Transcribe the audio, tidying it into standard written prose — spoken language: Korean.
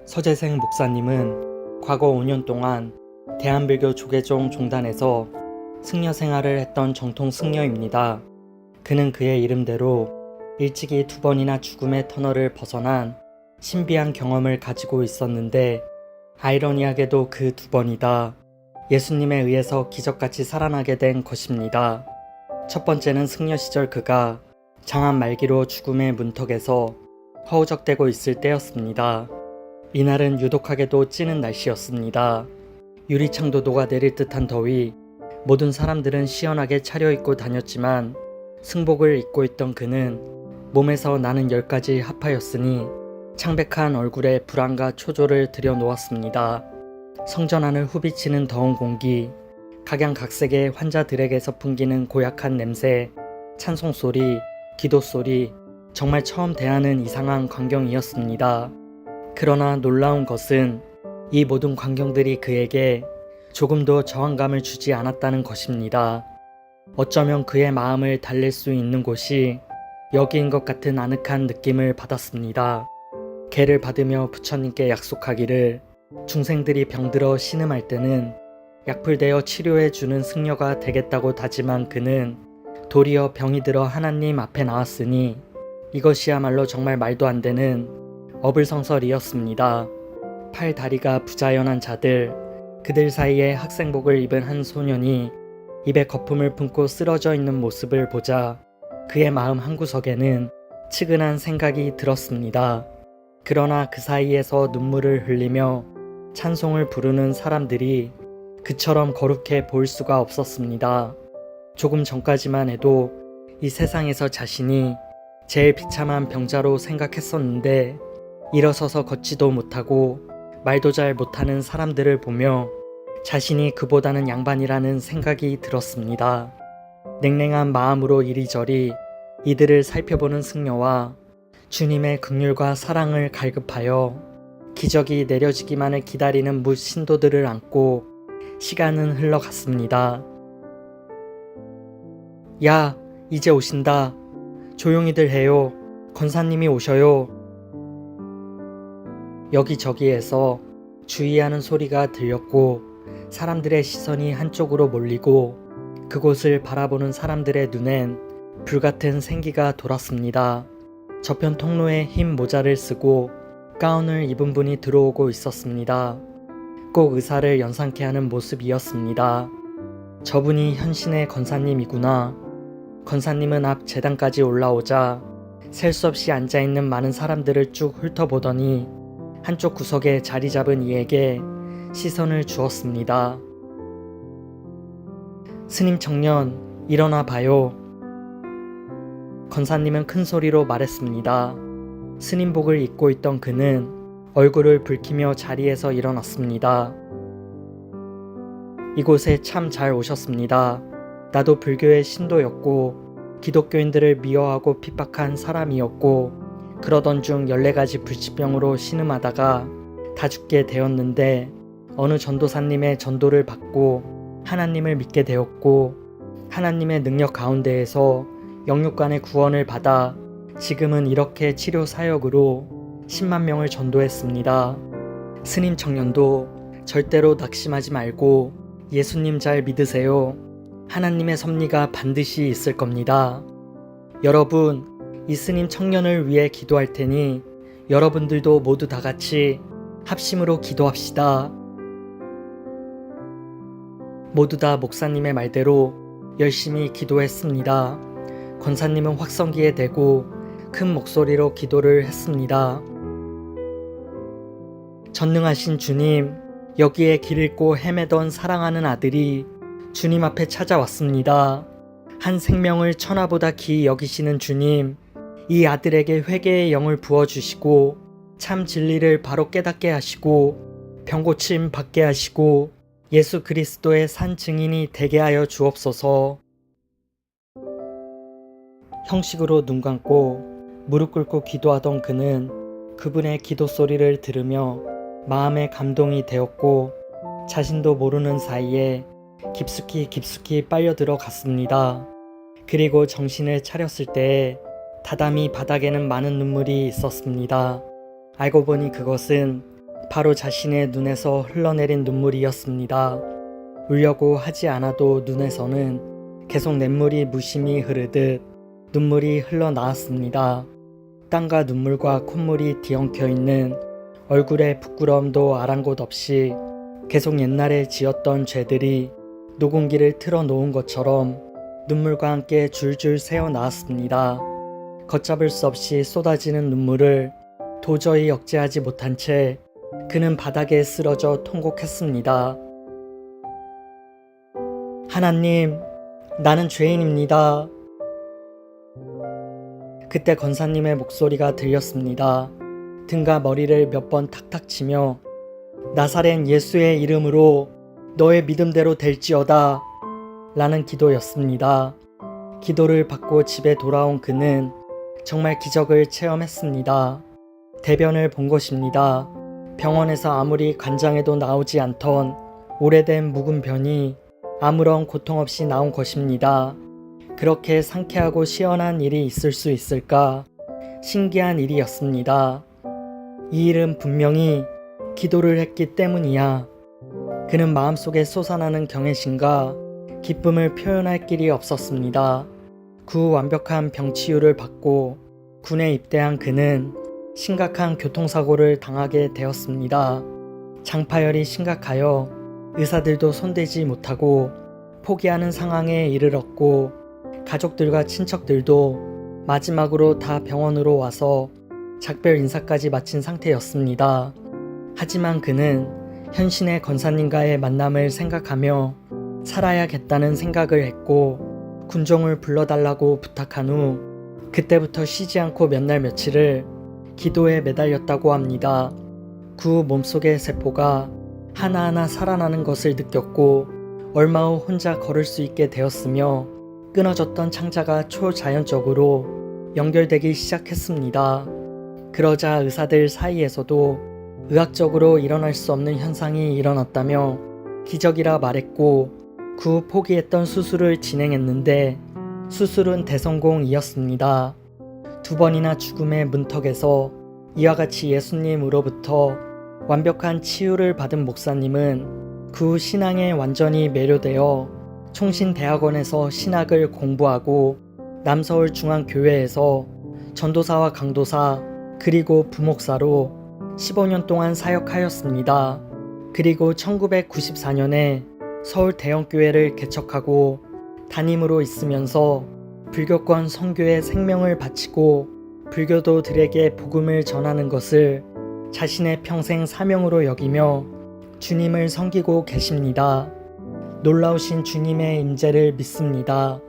서재생 목사님은 과거 5년 동안 대한불교 조계종 종단에서 승려 생활을 했던 정통 승려입니다. 그는 그의 이름대로 일찍이 2번이나 죽음의 터널을 벗어난 신비한 경험을 가지고 있었는데, 아이러니하게도 그 2번이다 예수님에 의해서 기적같이 살아나게 된 것입니다. 첫 번째는 승려 시절 그가 장암 말기로 죽음의 문턱에서 허우적대고 있을 때였습니다. 이날은 유독하게도 찌는 날씨였습니다. 유리창도 녹아내릴 듯한 더위, 모든 사람들은 시원하게 차려입고 다녔지만 승복을 입고 있던 그는 몸에서 나는 열까지 하파였으니 창백한 얼굴에 불안과 초조를 들여놓았습니다. 성전 안을 후비치는 더운 공기, 각양각색의 환자들에게서 풍기는 고약한 냄새, 찬송소리, 기도소리, 정말 처음 대하는 이상한 광경이었습니다. 그러나 놀라운 것은 이 모든 광경들이 그에게 조금도 저항감을 주지 않았다는 것입니다. 어쩌면 그의 마음을 달랠 수 있는 곳이 여기인 것 같은 아늑한 느낌을 받았습니다. 개를 받으며 부처님께 약속하기를 중생들이 병들어 신음할 때는 약불되어 치료해주는 승려가 되겠다고 다짐한 그는 도리어 병이 들어 하나님 앞에 나왔으니 이것이야말로 정말 말도 안 되는 어불성설이었습니다. 팔 다리가 부자연한 자들, 그들 사이에 학생복을 입은 한 소년이 입에 거품을 품고 쓰러져 있는 모습을 보자 그의 마음 한구석에는 측은한 생각이 들었습니다. 그러나 그 사이에서 눈물을 흘리며 찬송을 부르는 사람들이 그처럼 거룩해 보일 수가 없었습니다. 조금 전까지만 해도 이 세상에서 자신이 제일 비참한 병자로 생각했었는데, 일어서서 걷지도 못하고 말도 잘 못하는 사람들을 보며 자신이 그보다는 양반이라는 생각이 들었습니다. 냉랭한 마음으로 이리저리 이들을 살펴보는 승려와 주님의 긍휼과 사랑을 갈급하여 기적이 내려지기만을 기다리는 무 신도들을 안고 시간은 흘러갔습니다. 야, 이제 오신다. 조용히들 해요. 권사님이 오셔요. 여기저기에서 주의하는 소리가 들렸고 사람들의 시선이 한쪽으로 몰리고 그곳을 바라보는 사람들의 눈엔 불같은 생기가 돌았습니다. 저편 통로에 흰 모자를 쓰고 가운을 입은 분이 들어오고 있었습니다. 꼭 의사를 연상케 하는 모습이었습니다. 저분이 현신의 권사님이구나. 권사님은 앞 제단까지 올라오자 셀 수 없이 앉아있는 많은 사람들을 쭉 훑어보더니 한쪽 구석에 자리 잡은 이에게 시선을 주었습니다. 스님 청년, 일어나 봐요. 권사님은 큰 소리로 말했습니다. 스님복을 입고 있던 그는 얼굴을 붉히며 자리에서 일어났습니다. 이곳에 참 잘 오셨습니다. 나도 불교의 신도였고 기독교인들을 미워하고 핍박한 사람이었고 그러던 중 14가지 불치병으로 신음하다가 다 죽게 되었는데 어느 전도사님의 전도를 받고 하나님을 믿게 되었고 하나님의 능력 가운데에서 영육간의 구원을 받아 지금은 이렇게 치료 사역으로 10만 명을 전도했습니다. 스님 청년도 절대로 낙심하지 말고 예수님 잘 믿으세요. 하나님의 섭리가 반드시 있을 겁니다. 여러분, 이 스님 청년을 위해 기도할 테니 여러분들도 모두 다 같이 합심으로 기도합시다. 모두 다 목사님의 말대로 열심히 기도했습니다. 권사님은 확성기에 대고 큰 목소리로 기도를 했습니다. 전능하신 주님, 여기에 길 잃고 헤매던 사랑하는 아들이 주님 앞에 찾아왔습니다. 한 생명을 천하보다 귀히 여기시는 주님, 이 아들에게 회개의 영을 부어주시고 참 진리를 바로 깨닫게 하시고 병고침 받게 하시고 예수 그리스도의 산 증인이 되게 하여 주옵소서. 형식으로 눈 감고 무릎 꿇고 기도하던 그는 그분의 기도 소리를 들으며 마음에 감동이 되었고 자신도 모르는 사이에 깊숙이 빨려 들어갔습니다. 그리고 정신을 차렸을 때에 다담이 바닥에는 많은 눈물이 있었습니다. 알고 보니 그것은 바로 자신의 눈에서 흘러내린 눈물이었습니다. 울려고 하지 않아도 눈에서는 계속 냇물이 무심히 흐르듯 눈물이 흘러나왔습니다. 땀과 눈물과 콧물이 뒤엉켜 있는 얼굴에 부끄러움도 아랑곳 없이 계속 옛날에 지었던 죄들이 녹음기를 틀어놓은 것처럼 눈물과 함께 줄줄 새어 나왔습니다. 걷잡을 수 없이 쏟아지는 눈물을 도저히 억제하지 못한 채 그는 바닥에 쓰러져 통곡했습니다. 하나님, 나는 죄인입니다. 그때 권사님의 목소리가 들렸습니다. 등과 머리를 몇 번 탁탁 치며 나사렛 예수의 이름으로 너의 믿음대로 될지어다 라는 기도였습니다. 기도를 받고 집에 돌아온 그는 정말 기적을 체험했습니다. 대변을 본 것입니다. 병원에서 아무리 관장해도 나오지 않던 오래된 묵은 변이 아무런 고통 없이 나온 것입니다. 그렇게 상쾌하고 시원한 일이 있을 수 있을까? 신기한 일이었습니다. 이 일은 분명히 기도를 했기 때문이야. 그는 마음속에 솟아나는 경외심과 기쁨을 표현할 길이 없었습니다. 그 완벽한 병치유를 받고 군에 입대한 그는 심각한 교통사고를 당하게 되었습니다. 장파열이 심각하여 의사들도 손대지 못하고 포기하는 상황에 이르렀고 가족들과 친척들도 마지막으로 다 병원으로 와서 작별 인사까지 마친 상태였습니다. 하지만 그는 현신의 권사님과의 만남을 생각하며 살아야겠다는 생각을 했고 군종을 불러달라고 부탁한 후 그때부터 쉬지 않고 몇 날 며칠을 기도에 매달렸다고 합니다. 그 몸속의 세포가 하나하나 살아나는 것을 느꼈고 얼마 후 혼자 걸을 수 있게 되었으며 끊어졌던 창자가 초자연적으로 연결되기 시작했습니다. 그러자 의사들 사이에서도 의학적으로 일어날 수 없는 현상이 일어났다며 기적이라 말했고 그 후 포기했던 수술을 진행했는데 수술은 대성공이었습니다. 2번이나 죽음의 문턱에서 이와 같이 예수님으로부터 완벽한 치유를 받은 목사님은 그 후 신앙에 완전히 매료되어 총신대학원에서 신학을 공부하고 남서울중앙교회에서 전도사와 강도사 그리고 부목사로 15년 동안 사역하였습니다. 그리고 1994년에 서울 대형교회를 개척하고 담임으로 있으면서 불교권 선교에 생명을 바치고 불교도들에게 복음을 전하는 것을 자신의 평생 사명으로 여기며 주님을 섬기고 계십니다. 놀라우신 주님의 임재를 믿습니다.